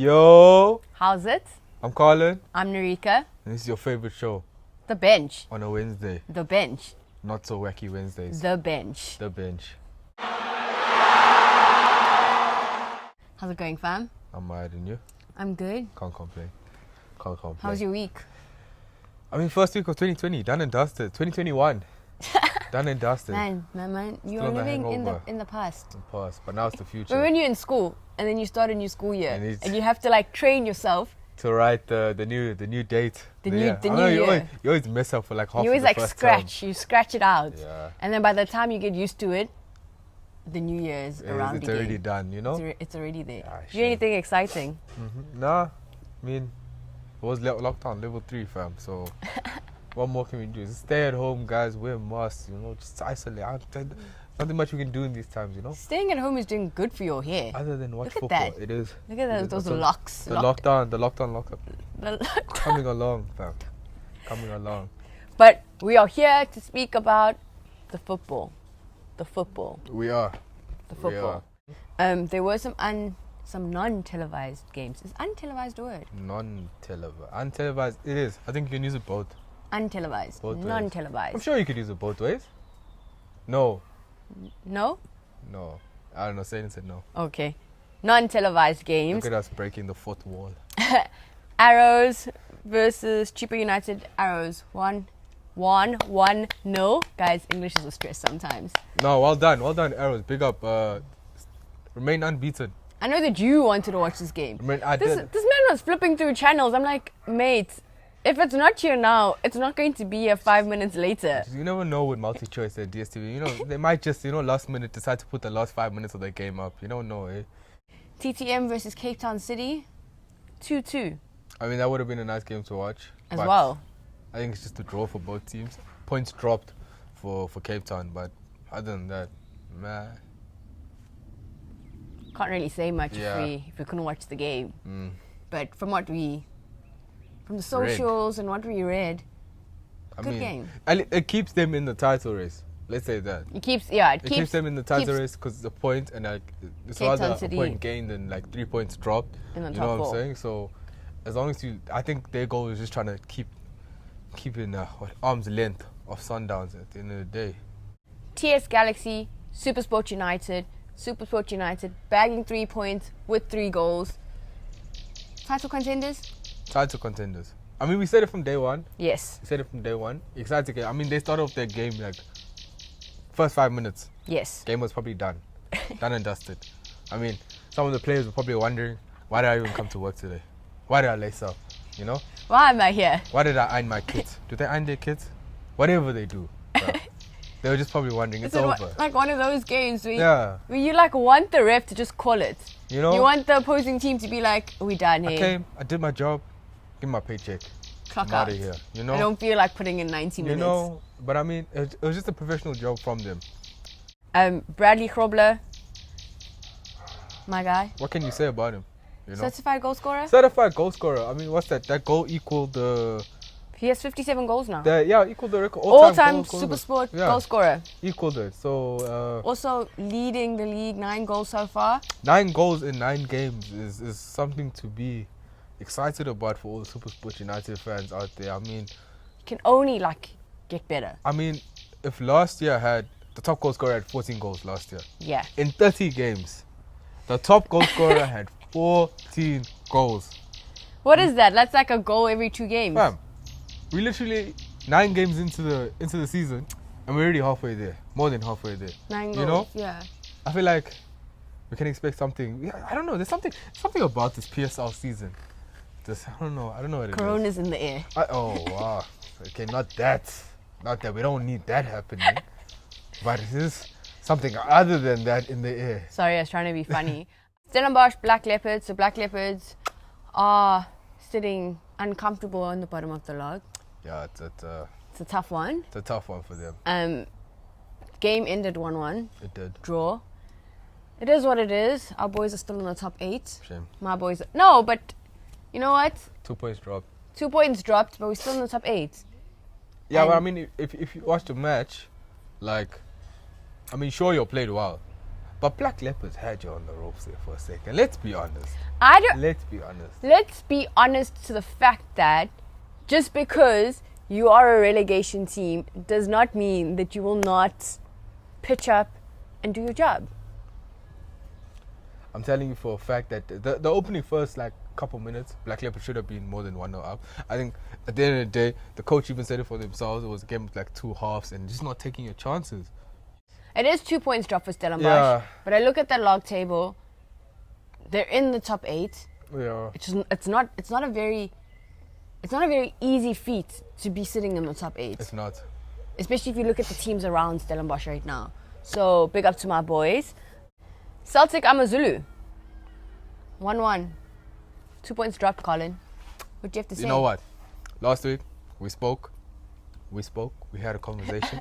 Yo, How's it? I'm Karlan, I'm Norika. and this is your favorite show The Bench. on a Wednesday. The Bench. Not so wacky Wednesdays. The Bench. The bench. How's it going, fam? I'm mad and you? I'm good. Can't complain. Can't complain. How was your week? I mean, first week of 2020, done and dusted. 2021, done and dusted. Man, you're Still the living hangover. in the past. Past, but now it's the future. But when you're in school and then you start a new school year And and you have to like train yourself. To write the new date. The new I know year. You always mess up for like half You always of the like first scratch. You scratch it out. Yeah. And then by the time you get used to it, the new year is around It's again. already done, you know? It's already there. Yeah, Do anything exciting? Nah, I mean, it was lockdown, level 3, fam, so what more can we do? Just stay at home, guys, wear masks, you know, just isolate. Nothing much we can do in these times, you know? Staying at home is doing good for your hair. Other than watch Look football, at that. it is. Look at those So locks. The lockdown lockup. The Coming along, fam. Coming along. But we are here to speak about the football. The football. We are. The football. There were some non-televised games. Is untelevised a word? Non-televised. Untelevised, it is. I think you can use it both. Untelevised. Both ways. Non-televised. I'm sure you could use it both ways. No. No? No. I don't know, Satan said no. Okay. Non-televised games. Look at us breaking the fourth wall. Arrows versus Chippa United. Arrows. 1-0. Guys, English is a stress sometimes. No, well done, Arrows. Big up. Remain unbeaten. I know that you wanted to watch this game. This This man was flipping through channels. I'm like, mate, if it's not here now, it's not going to be here 5 minutes later. You never know with multi-choice at DSTv. You know, they might just, last minute decide to put the last 5 minutes of the game up. You don't know, eh? TTM versus Cape Town City. 2-2 I mean, that would have been a nice game to watch. as but well. I think it's just a draw for both teams. Points dropped for Cape Town, but other than that, man. Can't really say much Yeah. if we couldn't watch the game. But from the socials and what we read, good game. It keeps them in the title race. Let's say that. It keeps them in the title race because it's a point and it's Cape rather Town a City point gained and like 3 points dropped. in the You top know what four. I'm saying? So as long as I think their goal is just trying to keep in arm's length of Sundowns at the end of the day. TS Galaxy, Supersport United. Supersport United bagging 3 points with 3 goals. Title contenders? Title contenders. I mean, we said it from day one. Yes. Excited game. I mean, they started off their game like first 5 minutes. Yes. Game was probably done. Done and dusted. I mean, some of the players were probably wondering, why did I even come to work today? Why did I lace up? You know? Why am I here? Why did I iron my kids? Do they iron their kids? Whatever they do. They were just probably wondering, it's over. Like one of those games where you like want the ref to just call it. You know? You want the opposing team to be like, we done here. I came, I did my job, give me my paycheck. Clock I'm out. out of here. You know? I don't feel like putting in 90 minutes. You know, but I mean, it was just a professional job from them. Bradley Grobler, my guy. What can you say about him? You know? Certified goal scorer. Certified goal scorer. I mean, what's that? That goal equaled the... He has 57 goals now. Equaled the record. All-time Supersport goal scorer. Equaled it. So... also leading the league, 9 goals so far. 9 goals in 9 games is something to be excited about for all the Supersport United fans out there. I mean... Can only get better. I mean, if last year the top goal scorer had 14 goals last year. Yeah. In 30 games, the top goal scorer had 14 goals. What is that? That's like a goal every 2 games. Fam, we literally 9 games into the season, and we're already halfway there. More than halfway there. 9 goals. You know? Yeah. I feel like we can expect something. Yeah, I don't know. There's something about this PSL season. I don't know what it is. Corona's in the air. Oh wow. Okay, not that. We don't need that happening. But it is something other than that in the air. Sorry, I was trying to be funny. Stellenbosch, Black Leopards. So Black Leopards are sitting uncomfortable on the bottom of the log. Yeah, it's a tough one. It's a tough one for them. Game ended 1-1. It did. Draw. It is what it is. Our boys are still in the top 8. Shame. My boys... No, but you know what? 2 points dropped. 2 points dropped, but we're still in the top 8. Yeah, but I mean, if you watch the match, sure, you played well. But Black Leopards had you on the ropes there for a second. Let's be honest. Let's be honest. Let's be honest to the fact that just because you are a relegation team does not mean that you will not pitch up and do your job. I'm telling you for a fact that the opening first couple minutes, Black Leopards should have been more than 1-0 up. I think at the end of the day, the coach even said it for themselves. It was a game with 2 halves and just not taking your chances. It is 2 points drop for Stellenbosch. Yeah. But I look at the log table. They're in the top 8. Yeah. It's not a very easy feat to be sitting in the top 8. It's not. Especially if you look at the teams around Stellenbosch right now. So big up to my boys. Celtic AmaZulu. 1-1. 2 points dropped, Karlan. What do you have to say? You know what? Last week we spoke. We had a conversation.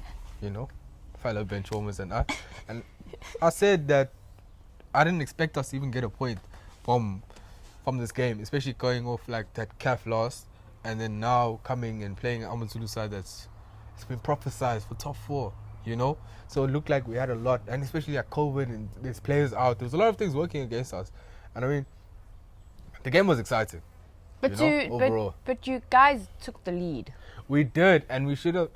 Fellow bench warmers and I. And I said that I didn't expect us to even get a point from this game, especially going off that CAF loss, and then now coming and playing an AmaZulu side it's been prophesized for top 4. So it looked like we had a lot, and especially COVID and there's players out. There was a lot of things working against us, and I mean, the game was exciting. Overall. But you guys took the lead. We did, and we should have.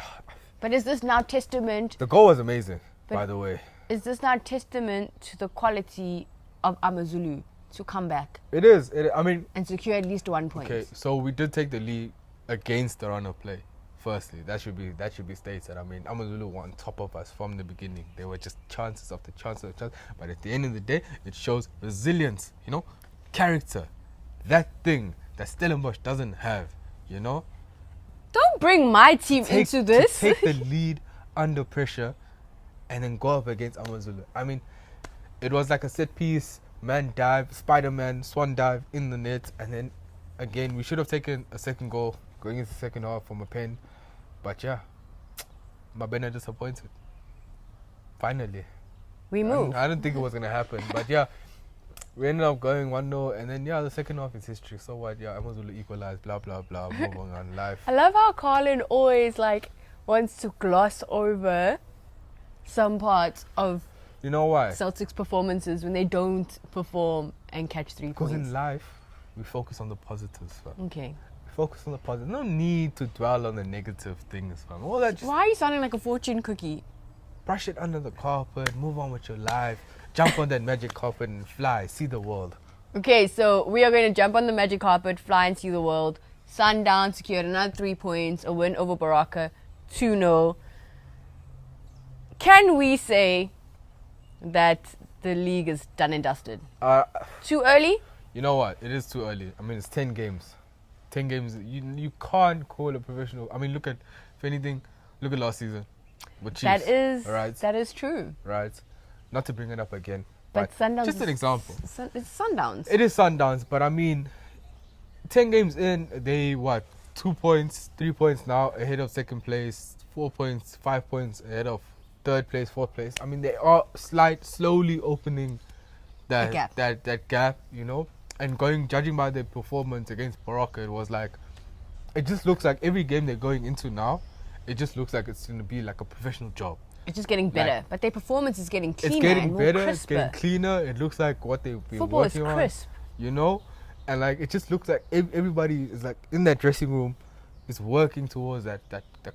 But is this now testament? The goal was amazing, by the way. Is this now testament to the quality of AmaZulu to come back? It is. And secure at least 1 point. Okay, so we did take the lead against the run of play. Firstly, that should be stated. I mean, AmaZulu were on top of us from the beginning. They were just chances after chances after chance. But at the end of the day, it shows resilience, character. That thing that Stellenbosch doesn't have, Don't bring my team into this. To take the lead under pressure and then go up against AmaZulu. I mean, it was like a set piece, man dive, Spider-Man, swan dive in the net. And then, again, we should have taken a second goal going into the second half from a pen. But yeah, Mabena disappointed. Finally. We moved. I didn't think it was going to happen. But yeah, we ended up going 1-0. And then, the second half is history. So what? Yeah, AmaZulu equalized, blah, blah, blah, moving on life. I love how Karlan always wants to gloss over some parts of why? Celtic's performances when they don't perform and catch 3 points. Because in life, we focus on the positives, fam. Okay. Focus on the positive. No need to dwell on the negative things, fam. All that. Why are you sounding like a fortune cookie? Brush it under the carpet. Move on with your life. Jump on that magic carpet and fly. See the world. Okay, so we are going to jump on the magic carpet, fly and see the world. Sundowns secured another 3 points, a win over Baraka, 2-0. Can we say that the league is done and dusted? Too early? You know what? It is too early. I mean, it's 10 games. 10 games. You can't call a professional. I mean, look at last season with Chiefs. That is true. Right. Not to bring it up again. But Sundowns. Just an example. It's Sundowns. It is Sundowns, but I mean, 10 games in, they 2 points, 3 points now ahead of second place, 4 points, 5 points ahead of third place, fourth place. I mean, they are slowly opening that gap, and judging by their performance against Baraka, it just looks like every game they're going into now, it just looks like it's going to be like a professional job. It's just getting better, but their performance is getting cleaner. It's getting and better, more it's getting cleaner. It looks like what they've been Football working is crisp. on, and it just looks like everybody is in that dressing room is working towards that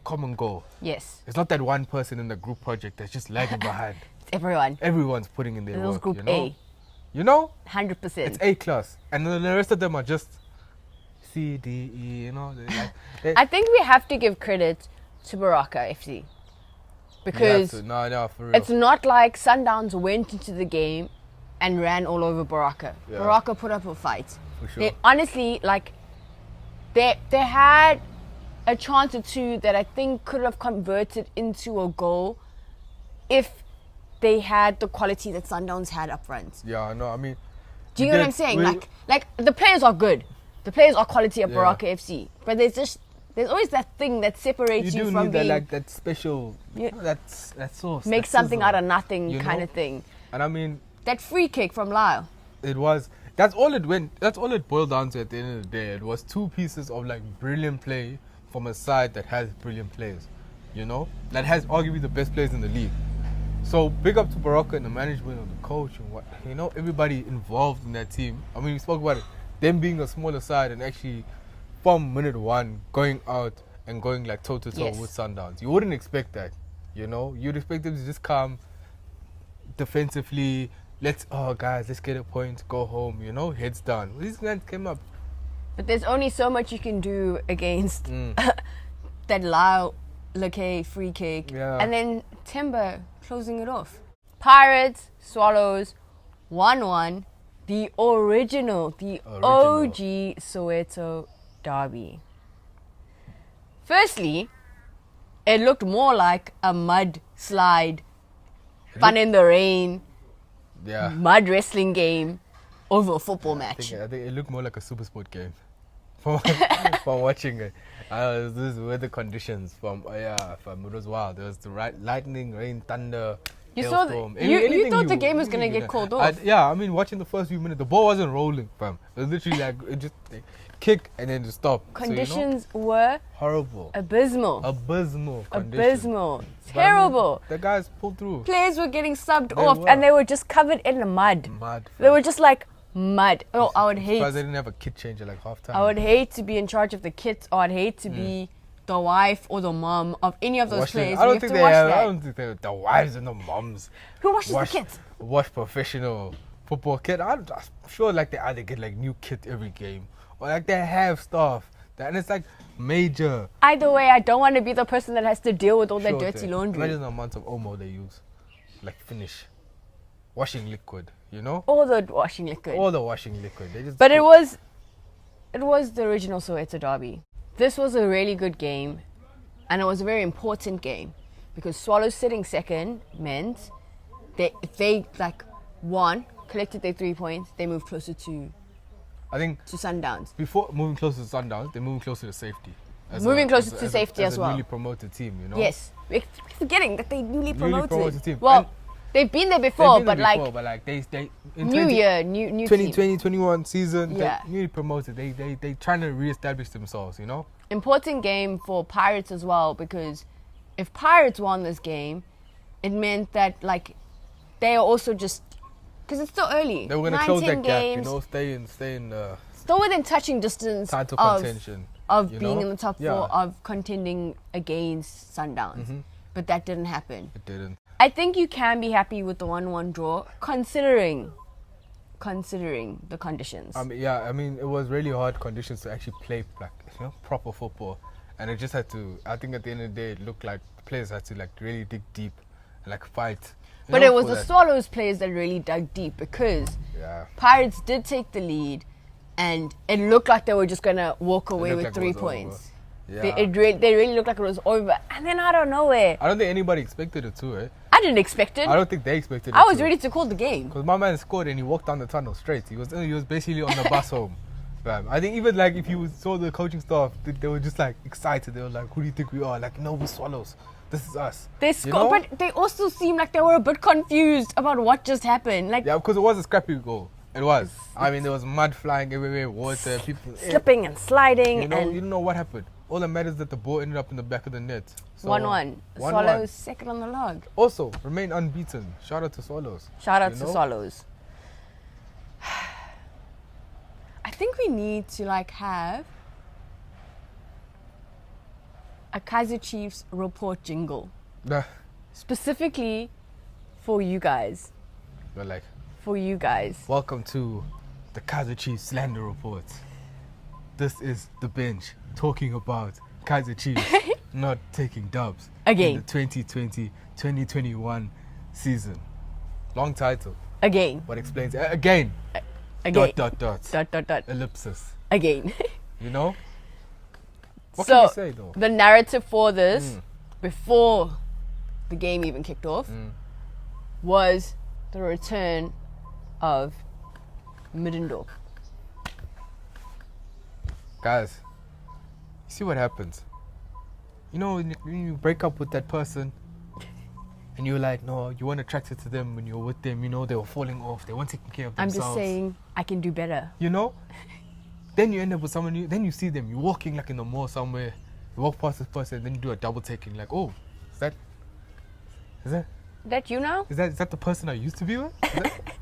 common goal. Yes. It's not that one person in the group project that's just lagging behind. It's everyone. Everyone's putting in their work. Group A. 100%. It's A class. And then the rest of them are just C, D, E, I think we have to give credit to Baraka FC. Because no, for real. It's not like Sundowns went into the game and ran all over Baraka. Yeah. Baraka put up a fight. For sure. They honestly, they had a chance or two that I think could have converted into a goal if they had the quality that Sundowns had up front. Yeah, no, I mean... Do you know what I'm saying? Like the players are good. The players are quality at Baraka FC. But there's always that thing that separates you from being... that special... that sauce. Make something out of nothing kind of thing. And I mean... That free kick from Lyle. It was... That's all it boiled down to at the end of the day. It was 2 pieces of brilliant play from a side that has brilliant players. That has arguably the best players in the league. So big up to Baraka and the management and the coach and what everybody involved in that team. I mean, we spoke about it, them being a smaller side and actually from minute one going out and going like toe to toe with Sundowns. You wouldn't expect that, You'd expect them to just come defensively. Let's get a point, go home, heads down. These guys came up. But there's only so much you can do against that Lau Lake free kick. Yeah. And then Timber closing it off. Pirates, Swallows, 1-1. The original. OG Soweto Derby. Firstly, it looked more like a mud slide, fun in the rain, mud wrestling game over a football match. I think it looked more like a Supersport game from watching it. These weather conditions it was wild. There was the lightning, rain, thunder. You hailstorm. you thought the game was gonna get called off. I mean, watching the first few minutes, the ball wasn't rolling, fam. It was literally like it just kick and then just stop. Conditions were horrible, abysmal, terrible. The guys pulled through. Players were getting subbed off, and they were just covered in mud. They were just like mud. Oh, I would hate. Because they didn't have a kit changer like half time. I would hate to be in charge of the kit, or I'd hate to be the wife or the mom of any of those players. I don't think they're the wives and the moms. Who washes the kits? Wash professional football kit. I'm sure like they either get like new kit every game or like they have stuff. And it's like major. Either way, I don't want to be the person that has to deal with all that dirty laundry. Imagine the amount of Omo they use. Like finish. Washing liquid, All the washing liquid. They just But it was the original Soweto Derby. This was a really good game, and it was a very important game because Swallows sitting second meant that if they won, collected their 3 points, they moved closer to Sundowns. Before moving closer to Sundowns, they're moving closer to safety. Moving closer to safety as well. As a newly promoted team, Yes, we're forgetting that they newly promoted. Team. Well, and they've been there before, but they new year, new 2020, 21 season, Yeah. they newly promoted. They trying to reestablish themselves, Important game for Pirates as well, because if Pirates won this game, it meant that they are also just because it's still early. They were going to close that games, gap, stay in still within touching distance title contention of being in the top four, of contending against Sundowns. Mm-hmm. But that didn't happen. It didn't. I think you can be happy with the 1-1 draw, considering the conditions. I mean, it was really hard conditions to actually play proper football, and it just had to. I think at the end of the day, it looked like the players had to really dig deep and fight. But it was the Swallows players that really dug deep because Pirates did take the lead, and it looked like they were just gonna walk away with 3 points. Yeah. They really looked like it was over, and then out of nowhere. I don't think anybody expected it to, eh? I didn't expect it. I don't think they expected it. I was ready to call the game because my man scored and he walked down the tunnel straight. He was basically on the bus home. I think even if you saw the coaching staff, they were just excited. They were like, "Who do you think we are?" No, we Swallows. This is us. They scored, but they also seemed like they were a bit confused about what just happened. Because it was a scrappy goal. It was. I mean, there was mud flying everywhere, water, people slipping and sliding. You don't know what happened. All that matters is that the ball ended up in the back of the net. So, 1-1. Swallows second on the log. Also, remain unbeaten. Shout out to Swallows. Shout out to Swallows. I think we need to have a Kaizer Chiefs report jingle. Specifically for you guys. For you guys. Welcome to the Kaizer Chiefs slander report. This is the bench talking about Kaizer Chiefs not taking dubs again in the 2020-2021 season. Long title. Again. What explains again. Again. Dot. Ellipsis. Again. What can you say though? The narrative for this, before the game even kicked off, was the return of Middendorp. Guys, you see what happens? When you break up with that person and you're like, no, you weren't attracted to them when you were with them, they were falling off, they weren't taking care of themselves. I'm just saying, I can do better. Then you end up with someone new, then you see them, you're walking in the mall somewhere, you walk past this person, then you do a double take and you're like, oh, is that that you know? Is that the person I used to be with?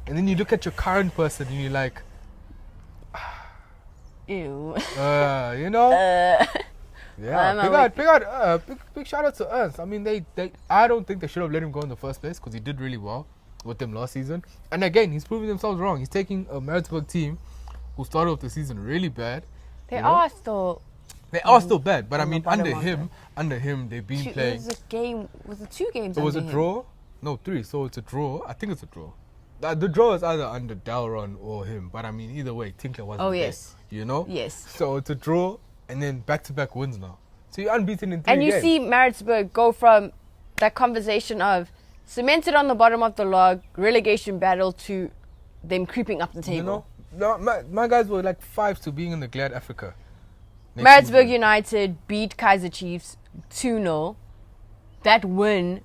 And then you look at your current person and you're like, Ew. you know? Yeah, big shout out to Ernst. I mean, I don't think they should have let him go in the first place because he did really well with them last season. And again, he's proving themselves wrong. He's taking a Maritzburg team who started off the season really bad. They are still bad, but I mean, under him, they've been playing. Was it 2 games? It was a draw? No, 3. So it's a draw. I think it's a draw. The draw is either under Dalron or him, but I mean, either way, Tinkler wasn't there. Yes. You know? Yes. So it's a draw, and then back-to-back wins now. So you're unbeaten in 3 games. And you see Maritzburg go from that conversation of cemented on the bottom of the log, relegation battle, to them creeping up the table. You know? No, my guys were like 5 to being in the Glad Africa. Maritzburg United beat Kaizer Chiefs 2-0. That win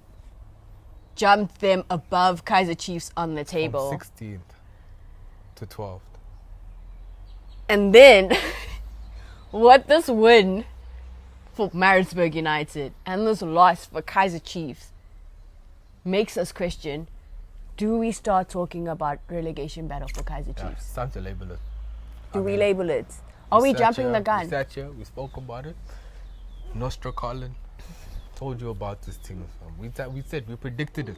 jumped them above Kaizer Chiefs on the table. From 16th to 12th. And then, what this win for Maritzburg United and this loss for Kaizer Chiefs makes us question, do we start talking about relegation battle for Kaizer Chiefs? It's time to label it. Do we label it? Are we jumping the gun? We spoke about it. Nostra Karlan told you about this thing. We predicted it.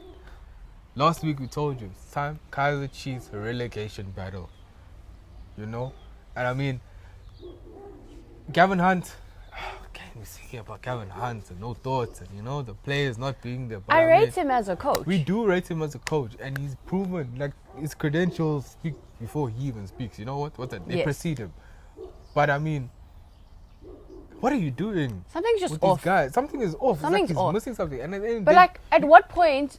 Last week we told you, it's time, Kaizer Chiefs relegation battle. You know? And I mean, Gavin Hunt, we speaking about Gavin Hunt and no thoughts and, you know, the players not being there. But I rate him as a coach. We do rate him as a coach, and he's proven, like, his credentials speak before he even speaks. You know what? What's that? They precede him. But I mean, what are you doing? Something's just with off. These guys? Something is off. Something's he's off. missing something. And but like, at what point?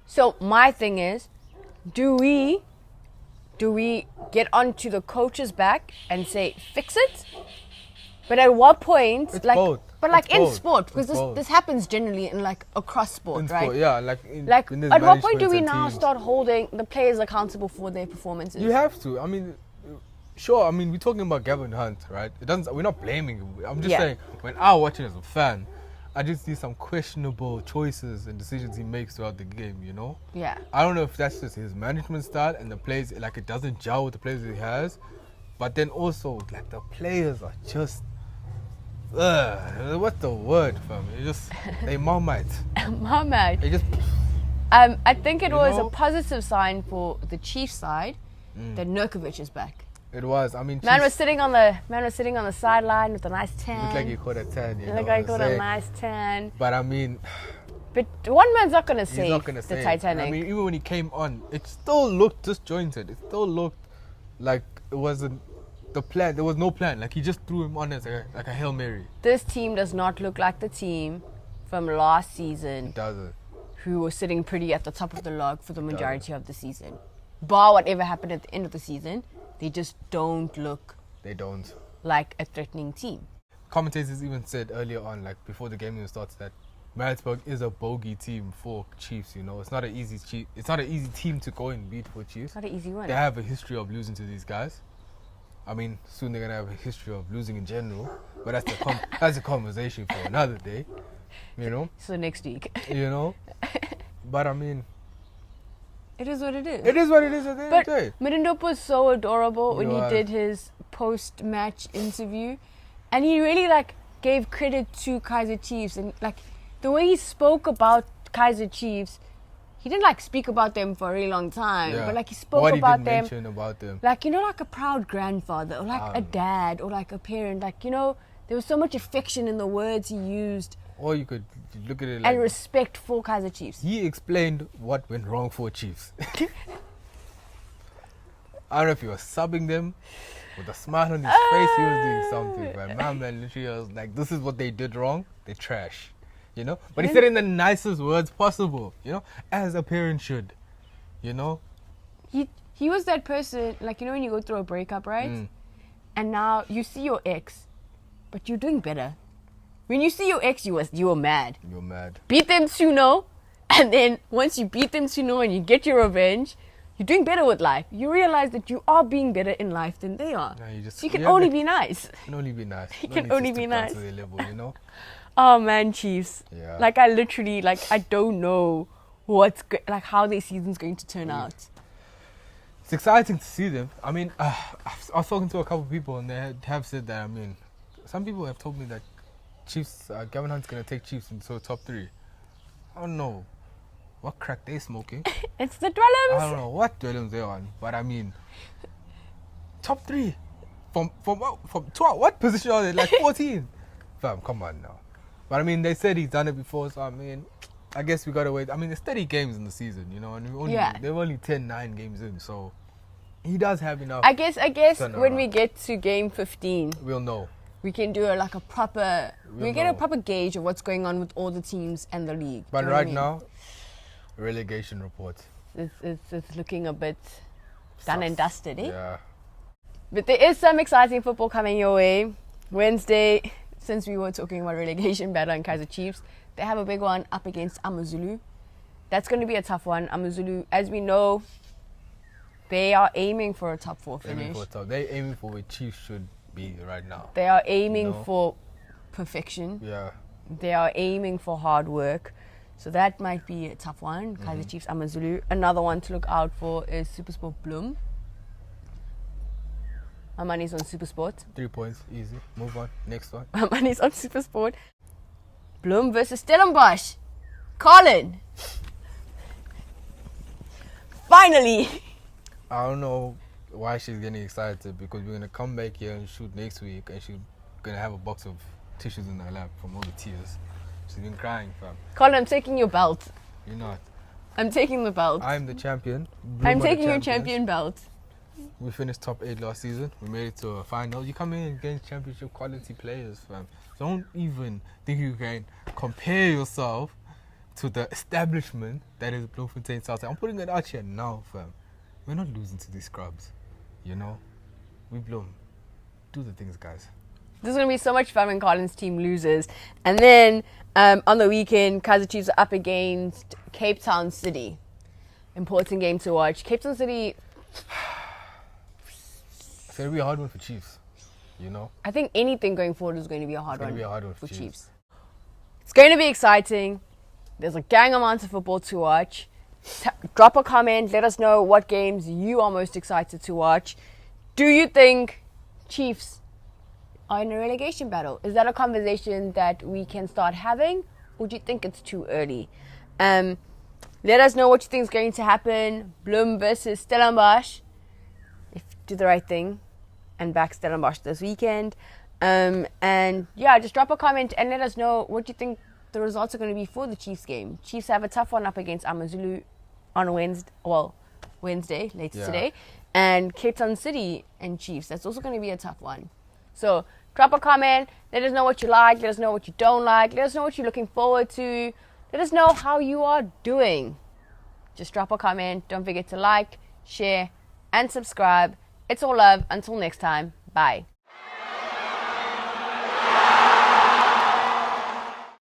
So my thing is, do we get onto the coach's back and say fix it? But at what point? It's like, both. but like it's in both. sport, because this happens generally in like across sport, right? Sport, yeah, in at what point do we now teams. start holding the players accountable for their performances? You have to. I mean, sure. I mean, we're talking about Gavin Hunt, right? We're not blaming him. I'm just saying, when I watch it as a fan, I just see some questionable choices and decisions he makes throughout the game. You know? Yeah. I don't know if that's just his management style and the players, like, it doesn't gel with the players that he has, but then also like the players are just. What's the word, fam? They Marmite. Marmite. They just. I think it was a positive sign for the Chiefs side that Nurkovic is back. It was. I mean, man was sitting on the sideline with a nice tan. Looked like he caught a tan. A nice tan. But I mean, but one man's not gonna save the Titanic. I mean, even when he came on, it still looked disjointed. It still looked like it wasn't the plan. There was no plan. Like, he just threw him on as like a Hail Mary. This team does not look like the team from last season. It doesn't. Who was sitting pretty at the top of the log for the majority of the season. Bar whatever happened at the end of the season, they just don't look. They don't. Like a threatening team. Commentators even said earlier on, like before the game even starts, that Maritzburg is a bogey team for Chiefs. You know, it's not an easy team to go and beat for Chiefs. Not an easy one. They have a history of losing to these guys. I mean, soon they're gonna have a history of losing in general, but that's a conversation for another day. You know. So next week. You know. But I mean, it is what it is. It is what it is at the end of the day. Middendorp was so adorable when he did his post-match interview, and he really like gave credit to Kaizer Chiefs, and like the way he spoke about Kaizer Chiefs, he didn't like speak about them for a really long time, but like he spoke about them, like, you know, like a proud grandfather or like a dad or like a parent, like, you know, there was so much affection in the words he used. Or you could look at it like... And respect for Kaizer Chiefs. He explained what went wrong for Chiefs. I don't know if he was subbing them. With a smile on his face, he was doing something. But my man literally was like, this is what they did wrong. They trash. You know? But he said it in the nicest words possible. You know? As a parent should. You know? He was that person, like, you know when you go through a breakup, right? And now you see your ex, but you're doing better. When you see your ex, you were mad. You're mad. Beat them 2-0, and then once you beat them 2-0 and you get your revenge, you're doing better with life. You realize that you are being better in life than they are. No, so you can only be nice. You can only be nice. You can only be nice. To their level, you know? Oh man, Chiefs. Yeah. Like I literally, like I don't know how their season's going to turn out. It's exciting to see them. I mean, I was talking to a couple of people and they have said that, I mean, some people have told me that Chiefs, Gavin Hunt's going to take Chiefs into the top 3. I don't know what crack they smoking. It's the Dwellums. I don't know what Dwellums they're on, but I mean, top 3. From 12, what position are they? Like 14? Fam, come on now. But I mean, they said he's done it before, so I mean, I guess we gotta wait. I mean, there's 30 games in the season, you know, and they're only 9 games in, so he does have enough. I guess when we get to game 15, we'll know. We can do a proper gauge of what's going on with all the teams and the league. But right now, relegation report. It's looking a bit done and dusted, eh? Yeah. But there is some exciting football coming your way. Wednesday, since we were talking about relegation battle and Kaizer Chiefs, they have a big one up against AmaZulu. That's going to be a tough one. AmaZulu, as we know, they are aiming for a top 4 finish. They're aiming for where Chiefs should be right now. They are aiming for perfection. Yeah. They are aiming for hard work. So that might be a tough one. Kaizer Chiefs, AmaZulu. Another one to look out for is Supersport Bloem. My money's on Supersport. 3 points, easy. Move on. Next one. My money's on Supersport. Bloem versus Stellenbosch. Karlan. Finally. I don't know why she's getting excited, because we're going to come back here and shoot next week and she's going to have a box of tissues in her lap from all the tears. She's been crying, fam. Karlan, I'm taking your belt. You're not. I'm taking the belt. I'm the champion. I'm taking your champion belt. We finished top 8 last season. We made it to a final. You come in against championship quality players, fam. Don't even think you can compare yourself to the establishment that is Bloemfontein South. I'm putting it out here now, fam. We're not losing to these scrubs, you know? We Bloem. Do the things, guys. This is going to be so much fun when Karlan's team loses. And then on the weekend, Kaizer Chiefs are up against Cape Town City. Important game to watch. Cape Town City... It's going to be a hard one for Chiefs, you know? I think anything going forward is going to be a hard one for Chiefs. It's going to be exciting. There's a gang amount of football to watch. Drop a comment. Let us know what games you are most excited to watch. Do you think Chiefs are in a relegation battle? Is that a conversation that we can start having? Or do you think it's too early? Let us know what you think is going to happen. Bloem versus Stellenbosch. Do the right thing and back Stellenbosch this weekend. And yeah, just drop a comment and let us know what you think the results are going to be for the Chiefs game. Chiefs have a tough one up against AmaZulu on Wednesday, later today. And Cape Town City and Chiefs, that's also going to be a tough one. So drop a comment, let us know what you like, let us know what you don't like, let us know what you're looking forward to, let us know how you are doing. Just drop a comment, don't forget to like, share, and subscribe. It's all love. Until next time, bye.